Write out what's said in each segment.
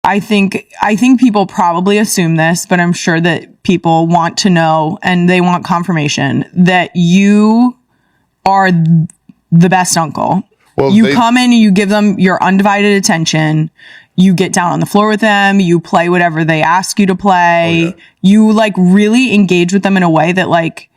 I think people probably assume this, but I'm sure that people want to know and they want confirmation that you are the best uncle. Well, you come in and you give them your undivided attention. You get down on the floor with them. You play whatever they ask you to play. Oh, yeah. You like really engage with them in a way that like,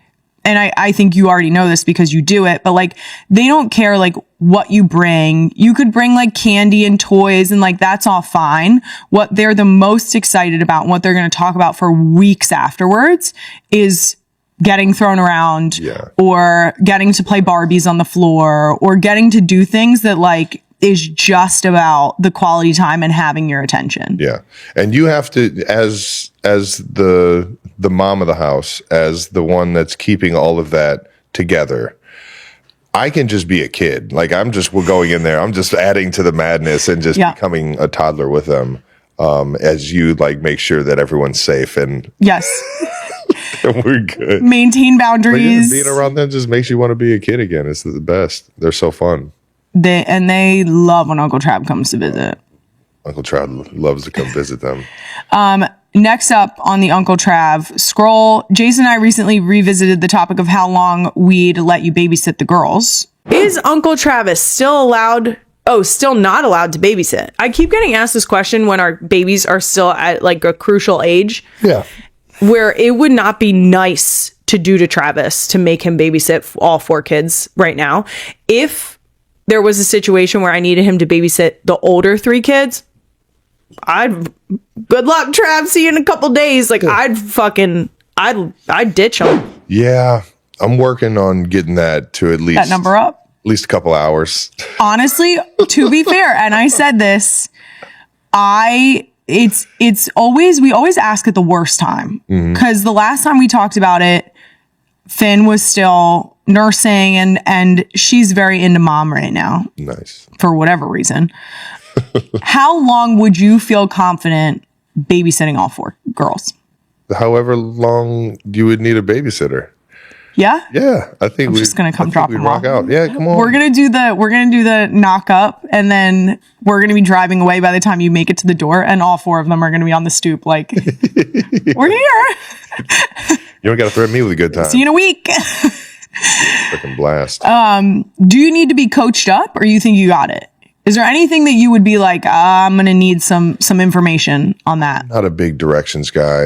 and I think you already know this because you do it, but like they don't care like what you bring. You could bring like candy and toys and like that's all fine. What they're the most excited about and what they're going to talk about for weeks afterwards is getting thrown around or getting to play Barbies on the floor or getting to do things that like is just about the quality time and having your attention. Yeah. And you have to, as the mom of the house, as the one that's keeping all of that together, I can just be a kid. Like we're going in there. I'm just adding to the madness and just becoming a toddler with them. As you like make sure that everyone's safe and and we're good. Maintain boundaries. Being around them just makes you want to be a kid again. It's the best. They're so fun. They love when Uncle Trav comes to visit. Uncle Trav loves to come visit them. Next up on the Uncle Trav scroll, Jason and I recently revisited the topic of how long we'd let you babysit the girls. Is Uncle Travis still not allowed to babysit? I keep getting asked this question when our babies are still at like a crucial age. Yeah. Where it would not be nice to do to Travis to make him babysit all 4 kids right now. If there was a situation where I needed him to babysit the older 3 kids, good luck, Trav. See you in a couple days. Like I'd ditch him. Yeah. I'm working on getting that to at least that number up. At least a couple hours. Honestly, to be fair, and I said this, it's always, we always ask at the worst time. Because the last time we talked about it, Finn was still nursing and she's very into mom right now. Nice. For whatever reason. How long would you feel confident babysitting all 4 girls? However long you would need a babysitter. Yeah? Yeah. I think we're just gonna come drop them off. Out. Yeah, come on. We're gonna do the knock up and then we're gonna be driving away by the time you make it to the door and all 4 of them are gonna be on the stoop like we're here. You don't gotta threaten me with a good time. See you in a week. Freaking blast. Do you need to be coached up or you think you got it? Is there anything that you would be like, I'm going to need some information on that? Not a big directions guy,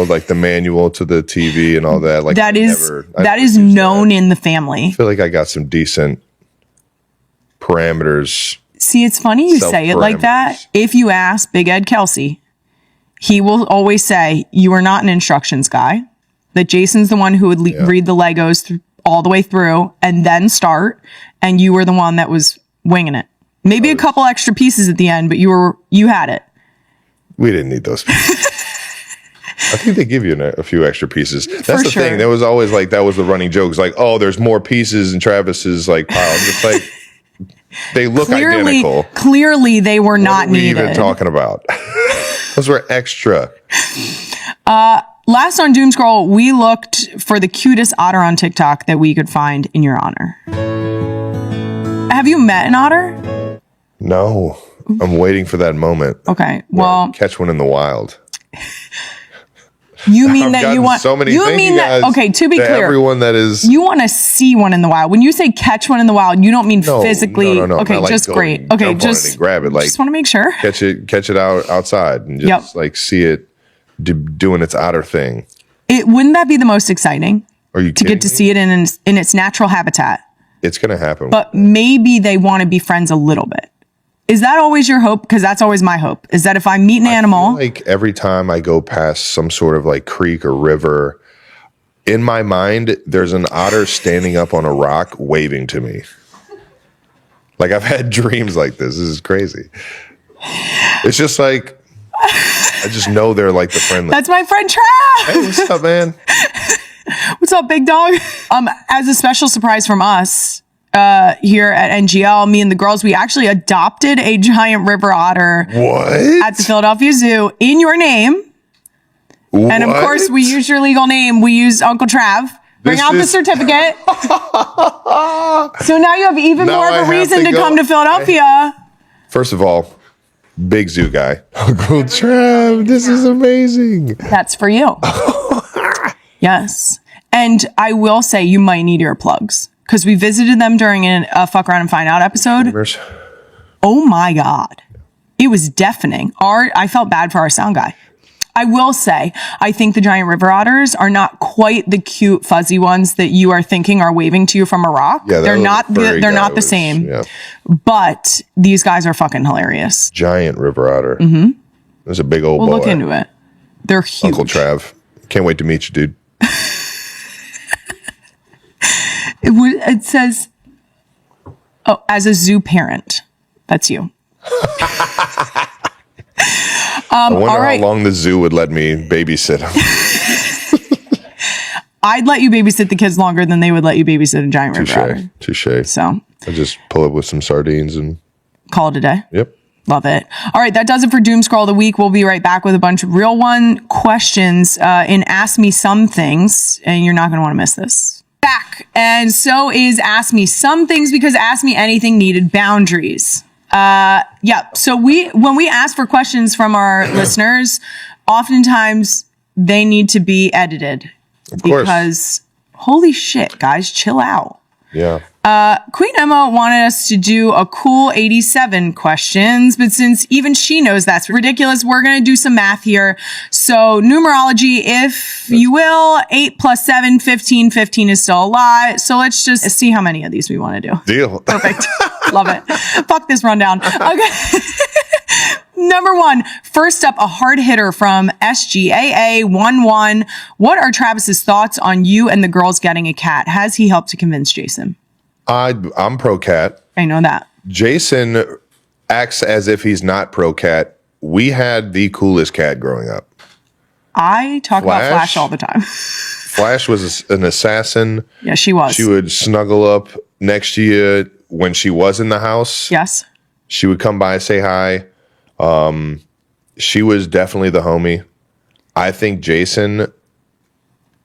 like the manual to the TV and all that. Like that is known in the family. I feel like I got some decent parameters. See, it's funny you say it like that. If you ask Big Ed Kelce, he will always say, you are not an instructions guy. That Jason's the one who would read the Legos all the way through and then start. And you were the one that was winging it. Maybe a couple extra pieces at the end, but you had it. We didn't need those pieces. I think they give you a few extra pieces. That's the thing. There was always like, that was the running jokes. Like, oh, there's more pieces in Travis's like pile. I'm just like, they look identical. Clearly, they were not needed. What are we even talking about? Those were extra. Last on Doom Scroll, we looked for the cutest otter on TikTok that we could find in your honor. Have you met an otter? No, I'm waiting for that moment. Okay, well, catch one in the wild. You mean that you want so many? You mean that? Okay, to be clear, everyone that is, you want to see one in the wild. When you say catch one in the wild, you don't mean physically. No. Okay, like just great. Okay, just grab it. Like, just want to make sure. Catch it outside and just like see it doing its otter thing. Wouldn't that be the most exciting? Are you to get to see it in its natural habitat? It's gonna happen. But maybe they want to be friends a little bit. Is that always your hope? Because that's always my hope. Is that if I meet an animal, like every time I go past some sort of like creek or river, in my mind, there's an otter standing up on a rock waving to me. Like I've had dreams like this. This is crazy. It's just like, I just know they're like the friendly. That's my friend Trav. Hey, what's up, man? What's up, big dog? As a special surprise from us, here at NGL, me and the girls, we actually adopted a giant river otter at the Philadelphia Zoo in your name. What? And of course, we use your legal name. We use Uncle Trav. Bring out the certificate. So now you have even more of a reason to come to Philadelphia. First of all, Big zoo guy. Uncle Trav, this is amazing. That's for you. Yes. And I will say you might need earplugs because we visited them during a Fuck Around and Find Out episode. Oh my God. It was deafening. I felt bad for our sound guy. I will say, I think the giant river otters are not quite the cute fuzzy ones that you are thinking are waving to you from a rock. Yeah, they're not the same. Yeah. But these guys are fucking hilarious. Giant river otter. Mm-hmm. There's a big old boy. We'll look into it. They're huge. Uncle Trav. Can't wait to meet you, dude. It says, oh, as a zoo parent. That's you. I wonder how long the zoo would let me babysit them. I'd let you babysit the kids longer than they would let you babysit a giant river otter. Touche. So I just pull up with some sardines and call it a day. Yep. Love it. All right, that does it for Doom Scroll of the Week. We'll be right back with a bunch of real one questions in Ask Me Some Things, and you're not going to want to miss this. Back. And so is Ask Me Some Things because Ask Me Anything needed boundaries. So when we ask for questions from our listeners, oftentimes they need to be edited because holy shit, guys, chill out. yeah. Queen Emma wanted us to do a cool 87 questions, but since even she knows that's ridiculous, we're going to do some math here. So numerology, if you will, 8 plus 7, 15. 15 is still a lot. So let's just see how many of these we want to do. Deal. Perfect. Love it. Fuck this rundown. Okay. Number 1, first up, a hard hitter from SGAA11. What are Travis's thoughts on you and the girls getting a cat? Has he helped to convince Jason? I'm pro cat. I know that. Jason acts as if he's not pro cat. We had the coolest cat growing up. I talk about Flash all the time. Flash was an assassin. Yeah, she was. She would snuggle up next to you when she was in the house. Yes. She would come by, say hi. She was definitely the homie. I think Jason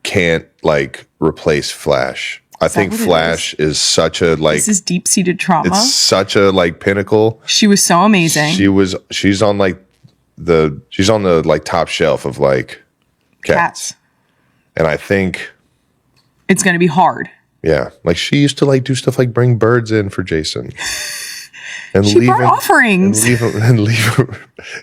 can't replace Flash. I think Flash is such a this is deep-seated trauma. It's such a pinnacle. She was so amazing. She's on the top shelf of cats. And I think it's going to be hard. Yeah. She used to do stuff like bring birds in for Jason. And she brought offerings. And leave him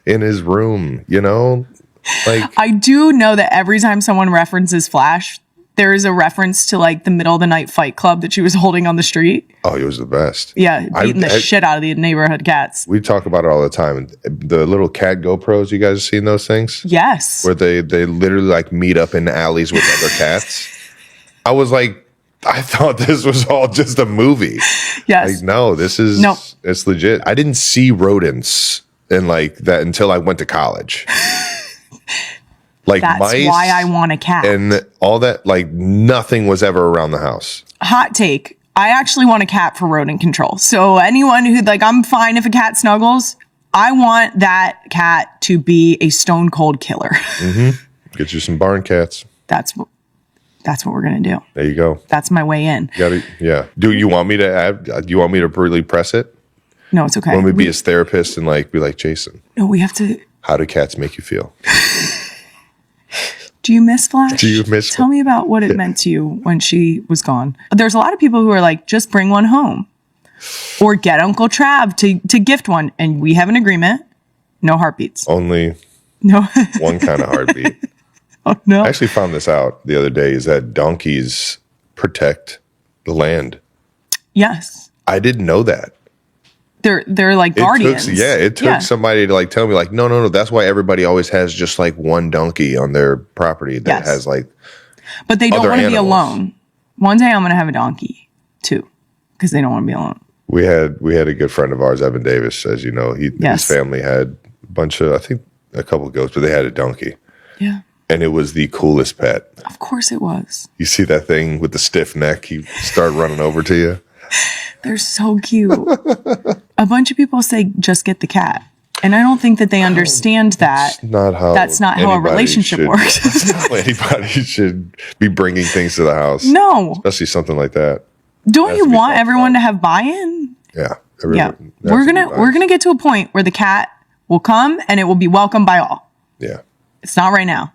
in his room, I do know that every time someone references Flash, there is a reference to the middle of the night fight club that she was holding on the street. Oh, he was the best. Yeah, beating the shit out of the neighborhood cats. We talk about it all the time. The little cat GoPros, you guys have seen those things? Yes. Where they literally meet up in alleys with other cats. I was I thought this was all just a movie. Yes. No, this is it's legit. I didn't see rodents in that until I went to college. That's mice why I want a cat. and all that. Nothing was ever around the house. Hot take. I actually want a cat for rodent control. So anyone who I'm fine if a cat snuggles. I want that cat to be a stone cold killer. Mm-hmm. Get you some barn cats. That's what we're gonna do. There you go. That's my way in. Yeah. Do you want me to add? Do you want me to really press it? No, it's okay. Want me to be his therapist and be like, Jason? No, we have to. How do cats make you feel? Do you miss Flash? Do you miss? Tell me about what it meant to you when she was gone. There's a lot of people who are just bring one home, or get Uncle Trav to gift one, and we have an agreement. No heartbeats. Only no one kind of heartbeat. Oh no! I actually found this out the other day. Is that donkeys protect the land? Yes. I didn't know that. They're like guardians. It took somebody to tell me no. That's why everybody always has just one donkey on their property that has But they don't want to be animals. alone. One day I'm going to have a donkey too, because they don't want to be alone. We had a good friend of ours, Evan Davis, as you know. His family had a bunch of, I think, a couple of goats, but they had a donkey. Yeah. And it was the coolest pet. Of course it was. You see that thing with the stiff neck, he start running over to you. They're so cute. A bunch of people say just get the cat. And I don't think that they understand that. That's not how a relationship works. That's not how anybody should be bringing things to the house. No. Especially something like that. Don't you want everyone to have buy-in? Yeah. Yeah. We're gonna get to a point where the cat will come and it will be welcomed by all. Yeah. It's not right now.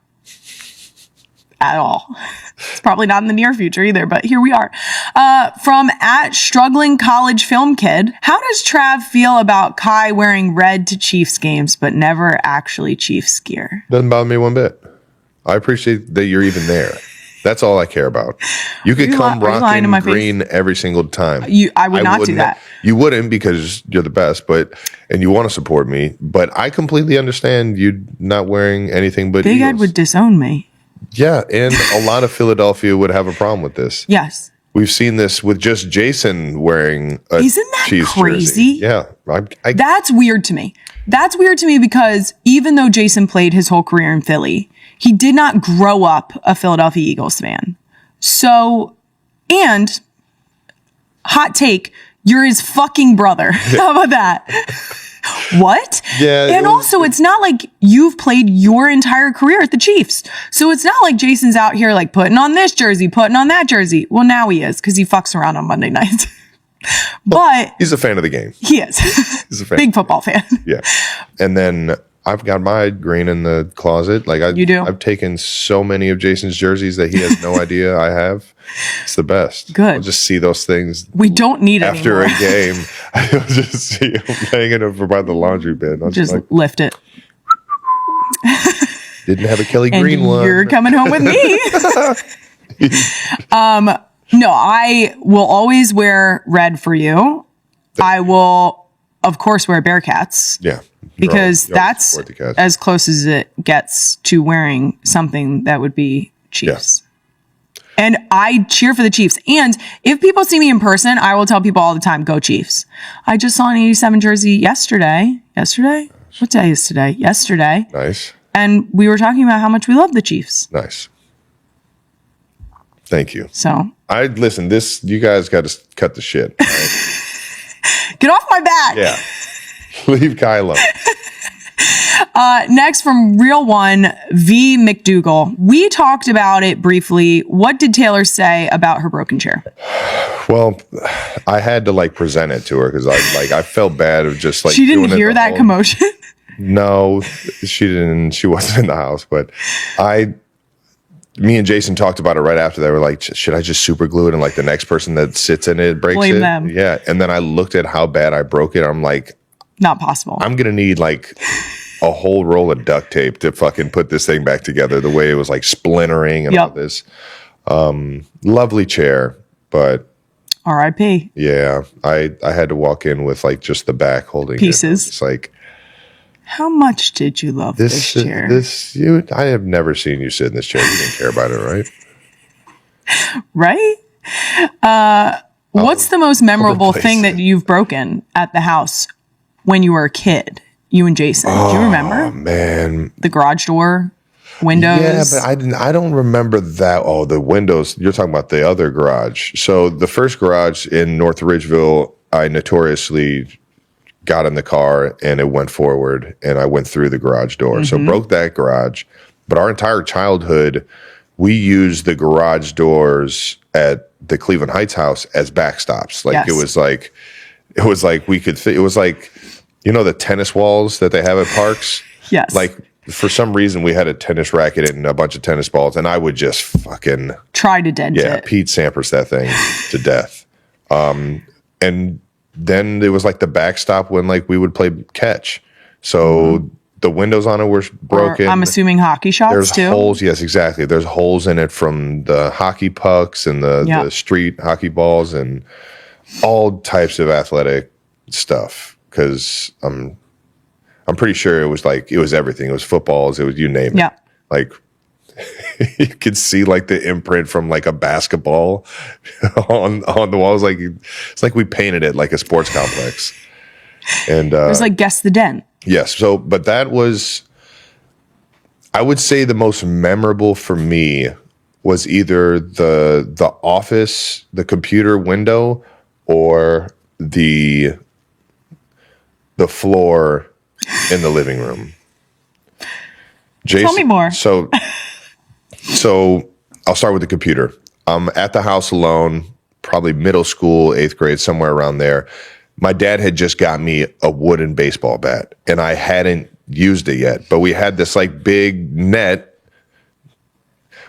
At all. It's probably not in the near future either, but here we are. From @struggling college film kid. How does Trav feel about Kai wearing red to Chiefs games, but never actually Chiefs gear? Doesn't bother me one bit. I appreciate that you're even there. That's all I care about. You could come rocking green every single time. I would not do that. You wouldn't, because you're the best, and you want to support me. But I completely understand you not wearing anything but Big Eagles. Ed would disown me. Yeah, and a lot of Philadelphia would have a problem with this. Yes. We've seen this with just Jason wearing a Isn't that Chiefs crazy? jersey. Yeah. That's weird to me. That's weird to me because even though Jason played his whole career in Philly, he did not grow up a Philadelphia Eagles fan. So, and hot take, you're his fucking brother. How about that? What? Yeah. And also, it's not like you've played your entire career at the Chiefs. So it's not like Jason's out here like putting on this jersey, putting on that jersey. Well, now he is because he fucks around on Monday nights. But he's a fan of the game. He is. He's a fan. Big football fan. Yeah. And then I've got my green in the closet. You do? I've taken so many of Jason's jerseys that he has no idea I have. It's the best. Good. I'll just see those things. We don't need it after anymore. a game. I'll just see him hanging over by the laundry bin. I'll just lift it. Didn't have a Kelly And Green one. You're coming home with me. No, I will always wear red for you. I will, of course, wear Bearcats. Yeah. Because that's as close as it gets to wearing something that would be Chiefs. Yeah. And I cheer for the Chiefs. And if people see me in person, I will tell people all the time, go Chiefs. I just saw an 87 jersey yesterday. Yesterday? What day is today? Yesterday. Nice. And we were talking about how much we love the Chiefs. Nice. Thank you. So listen, you guys got to cut the shit. Right? Get off my back. Yeah. Leave Kylo. Next from Real One, V. McDougal. We talked about it briefly. What did Taylor say about her broken chair? Well, I had to present it to her because I felt bad of just she didn't hear that commotion. No, she didn't. She wasn't in the house, but me and Jason talked about it right after. They were like, should I just super glue it and the next person that sits in it breaks Blame it? them. Yeah. And then I looked at how bad I broke it. I'm like, not possible. I'm going to need a whole roll of duct tape to fucking put this thing back together the way it was splintering and all this. Lovely chair, but R.I.P. Yeah. I had to walk in with just the back holding pieces. It's like, how much did you love this chair? I have never seen you sit in this chair. You didn't care about it, right? Right? What's the most memorable thing that you've broken at the house when you were a kid? You and Jason. Do you remember? Oh, man. The garage door, windows. Yeah, but I don't remember that. Oh, the windows. You're talking about the other garage. So the first garage in North Ridgeville, I notoriously got in the car and it went forward and I went through the garage door. So broke that garage. But our entire childhood, we used the garage doors at the Cleveland Heights house as backstops. It was like we could, it was like, the tennis walls that they have at parks? Yes. For some reason, we had a tennis racket and a bunch of tennis balls and I would just fucking try to dent it. Yeah, Pete Sampras that thing to death. And then it was the backstop when we would play catch. So the windows on it were broken. Or, I'm assuming hockey shots There's too. Holes. Yes, exactly. There's holes in it from the hockey pucks and the street hockey balls and all types of athletic stuff. Because I'm pretty sure it was everything. It was footballs. It was you name it. Yeah. You could see the imprint from a basketball on the walls. It's like we painted it like a sports complex. And it was guess the den. Yes. So, but that was, I would say the most memorable for me was either the office, the computer window, or the floor in the living room. Jason, tell me more. So I'll start with the computer. I'm at the house alone, probably middle school, 8th grade, somewhere around there. my dad had just got me a wooden baseball bat, and I hadn't used it yet. But we had this like big net.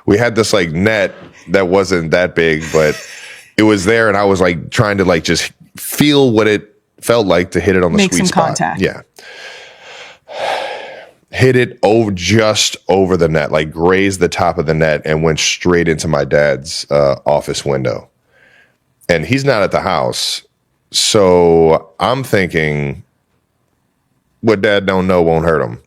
We had this like net that wasn't that big, but it was there, and I was like trying to like just feel what it felt like to hit it on the Make sweet some spot. contact. Yeah. Hit it just over the net, like grazed the top of the net and went straight into my dad's office window. And he's not at the house. So I'm thinking what dad don't know won't hurt him.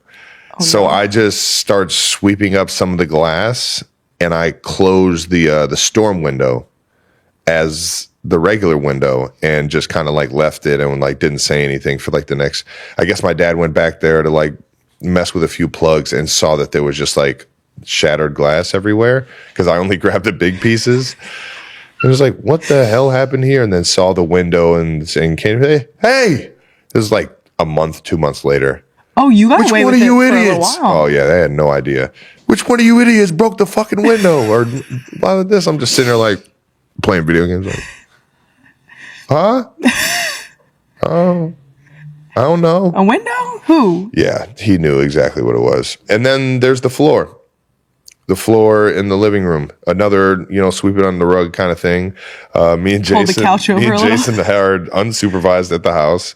So I just start sweeping up some of the glass, and I close the storm window as the regular window, and just kind of like left it and like didn't say anything for like the next. I guess my dad went back there to like mess with a few plugs and saw that there was just like shattered glass everywhere because I only grabbed the big pieces. It was like, what the hell happened here? And then saw the window and came, hey, it was like a month, 2 months later. Oh, you got Which away one with of it you for a little idiots? while. Oh yeah, they had no idea. Which one of you idiots broke the fucking window? Or why did this? I'm just sitting there like playing video games. Like, huh? Oh, I don't know. A window? Who? Yeah, he knew exactly what it was. And then there's the floor. The floor in the living room. Another, sweep it under the rug kind of thing. Me and Pull the Jason, couch over a little. are unsupervised at the house.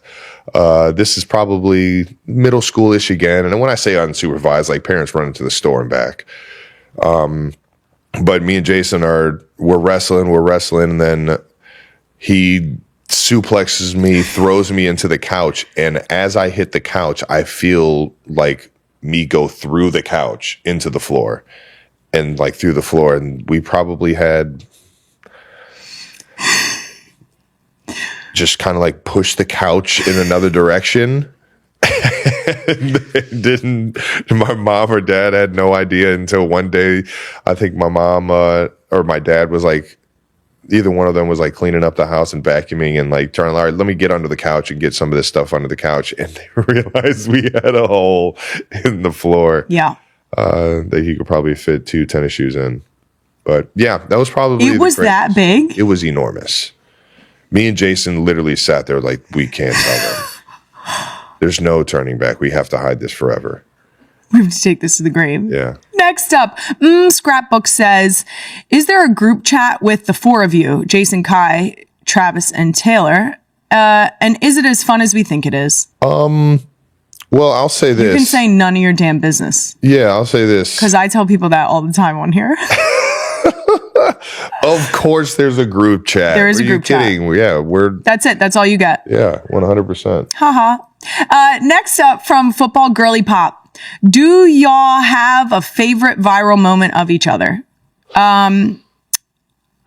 This is probably middle school-ish again. And when I say unsupervised, like parents run into the store and back. But me and Jason we're wrestling, and then he suplexes me, throws me into the couch, and as I hit the couch, I feel like me go through the couch into the floor, and like through the floor, and we probably had just kind of like pushed the couch in another direction. My mom or dad had no idea until one day. I think my mom or my dad was like, either one of them was like cleaning up the house and vacuuming and like trying, all right, let me get under the couch and get some of this stuff under the couch. And they realized we had a hole in the floor. Yeah. That he could probably fit 2 tennis shoes in. But yeah, that was probably It was that big? It was enormous. Me and Jason literally sat there like, we can't tell them. There's no turning back. We have to hide this forever. We have to take this to the grave. Yeah. Next up, Scrapbook says, is there a group chat with the 4 of you, Jason, Kai, Travis, and Taylor? And is it as fun as we think it is? Well, I'll say this. You can say none of your damn business. Yeah, I'll say this. Because I tell people that all the time on here. Of course, there's a group chat. There is a group chat. Are you kidding? Yeah, That's it. That's all you get. Yeah, 100%. Haha. Next up from Football Girly Pop. Do y'all have a favorite viral moment of each other? I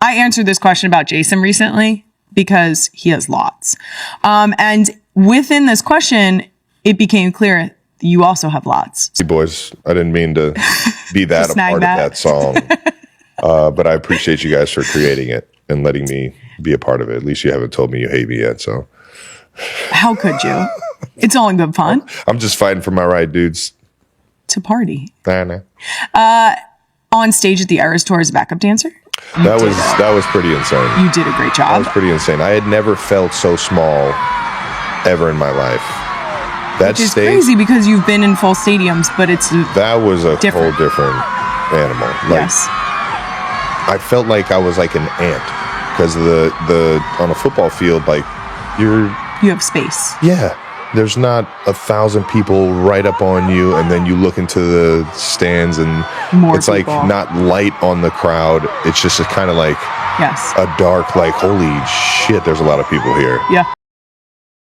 answered this question about Jason recently because he has lots. And within this question, it became clear you also have lots. Hey boys, I didn't mean to be that a part of that song. But I appreciate you guys for creating it and letting me be a part of it. At least you haven't told me you hate me yet, so. How could you? It's all in good fun. I'm just fighting for my right, dudes. To party. Nah. On stage at the Eras Tour as a backup dancer. That was pretty insane. You did a great job. That was pretty insane. I had never felt so small ever in my life. Which is crazy because you've been in full stadiums, but that was a whole different animal. Like, yes. I felt like I was like an ant because the on a football field, like you have space. Yeah. There's not 1,000 people right up on you, and then you look into the stands and it's people. Like not light on the crowd. It's just kind of like a dark, like, holy shit, there's a lot of people here. Yeah.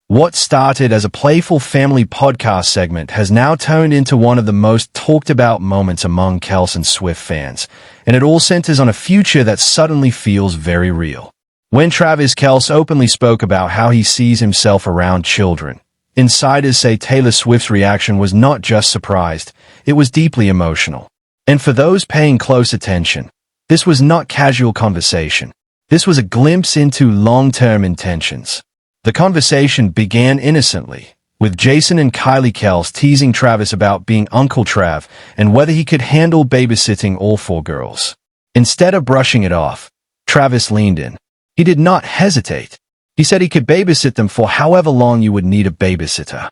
What started as a playful family podcast segment has now turned into one of the most talked about moments among Kelce and Swift fans, and it all centers on a future that suddenly feels very real. When Travis Kelce openly spoke about how he sees himself around children, insiders say Taylor Swift's reaction was not just surprised, it was deeply emotional. And for those paying close attention, this was not casual conversation. This was a glimpse into long-term intentions. The conversation began innocently, with Jason and Kylie Kelce teasing Travis about being Uncle Trav and whether he could handle babysitting all 4 girls. Instead of brushing it off, Travis leaned in. He did not hesitate. He said he could babysit them for however long you would need a babysitter.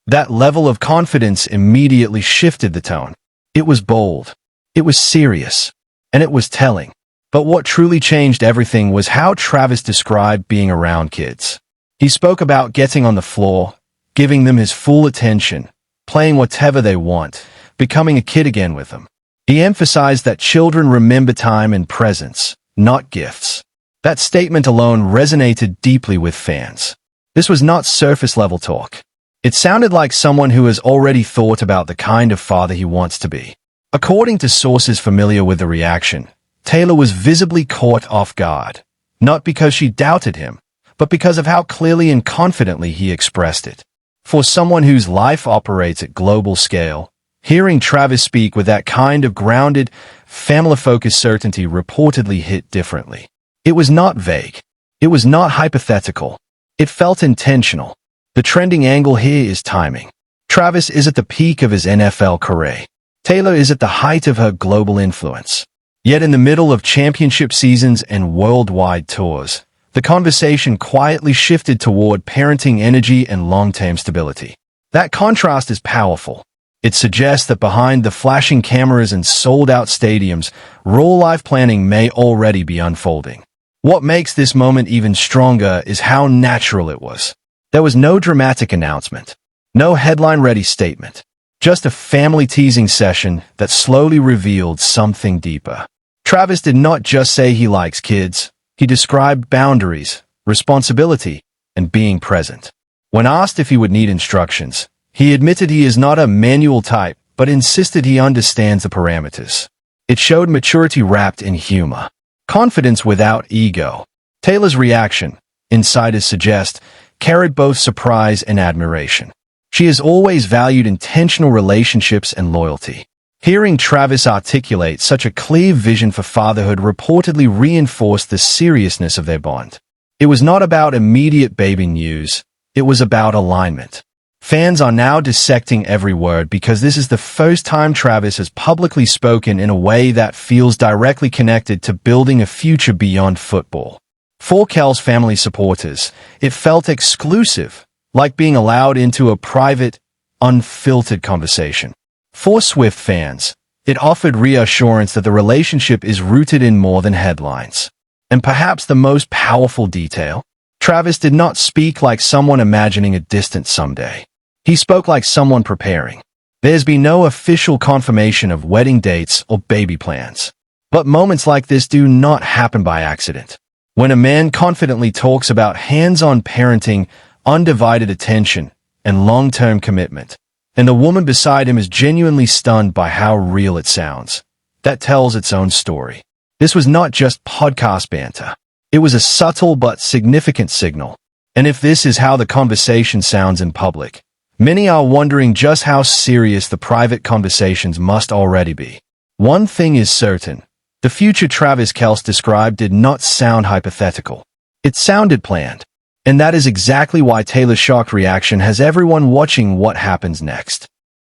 That level of confidence immediately shifted the tone. It was bold. It was serious. And it was telling. But what truly changed everything was how Travis described being around kids. He spoke about getting on the floor, giving them his full attention, playing whatever they want, becoming a kid again with them. He emphasized that children remember time and presence, not gifts. That statement alone resonated deeply with fans. This was not surface-level talk. It sounded like someone who has already thought about the kind of father he wants to be. According to sources familiar with the reaction, Taylor was visibly caught off guard, not because she doubted him, but because of how clearly and confidently he expressed it. For someone whose life operates at global scale, hearing Travis speak with that kind of grounded, family-focused certainty reportedly hit differently. It was not vague. It was not hypothetical. It felt intentional. The trending angle here is timing. Travis is at the peak of his NFL career. Taylor is at the height of her global influence. Yet in the middle of championship seasons and worldwide tours, the conversation quietly shifted toward parenting energy and long-term stability. That contrast is powerful. It suggests that behind the flashing cameras and sold-out stadiums, real-life planning may already be unfolding. What makes this moment even stronger is how natural it was. There was no dramatic announcement, no headline-ready statement, just a family-teasing session that slowly revealed something deeper. Travis did not just say he likes kids. He described boundaries, responsibility, and being present. When asked if he would need instructions, he admitted he is not a manual type, but insisted he understands the parameters. It showed maturity wrapped in humor, confidence without ego. Taylor's reaction, insiders suggest, carried both surprise and admiration. She has always valued intentional relationships and loyalty. Hearing Travis articulate such a clear vision for fatherhood reportedly reinforced the seriousness of their bond. It was not about immediate baby news. It was about alignment. Fans are now dissecting every word because this is the first time Travis has publicly spoken in a way that feels directly connected to building a future beyond football. For Kelce family supporters, it felt exclusive, like being allowed into a private, unfiltered conversation. For Swift fans, it offered reassurance that the relationship is rooted in more than headlines. And perhaps the most powerful detail, Travis did not speak like someone imagining a distant someday. He spoke like someone preparing. There's been no official confirmation of wedding dates or baby plans. But moments like this do not happen by accident. When a man confidently talks about hands-on parenting, undivided attention, and long-term commitment, and the woman beside him is genuinely stunned by how real it sounds, that tells its own story. This was not just podcast banter. It was a subtle but significant signal. And if this is how the conversation sounds in public, many are wondering just how serious the private conversations must already be. One thing is certain. The future Travis Kelce described did not sound hypothetical. It sounded planned. And that is exactly why Taylor's shocked reaction has everyone watching what happens next.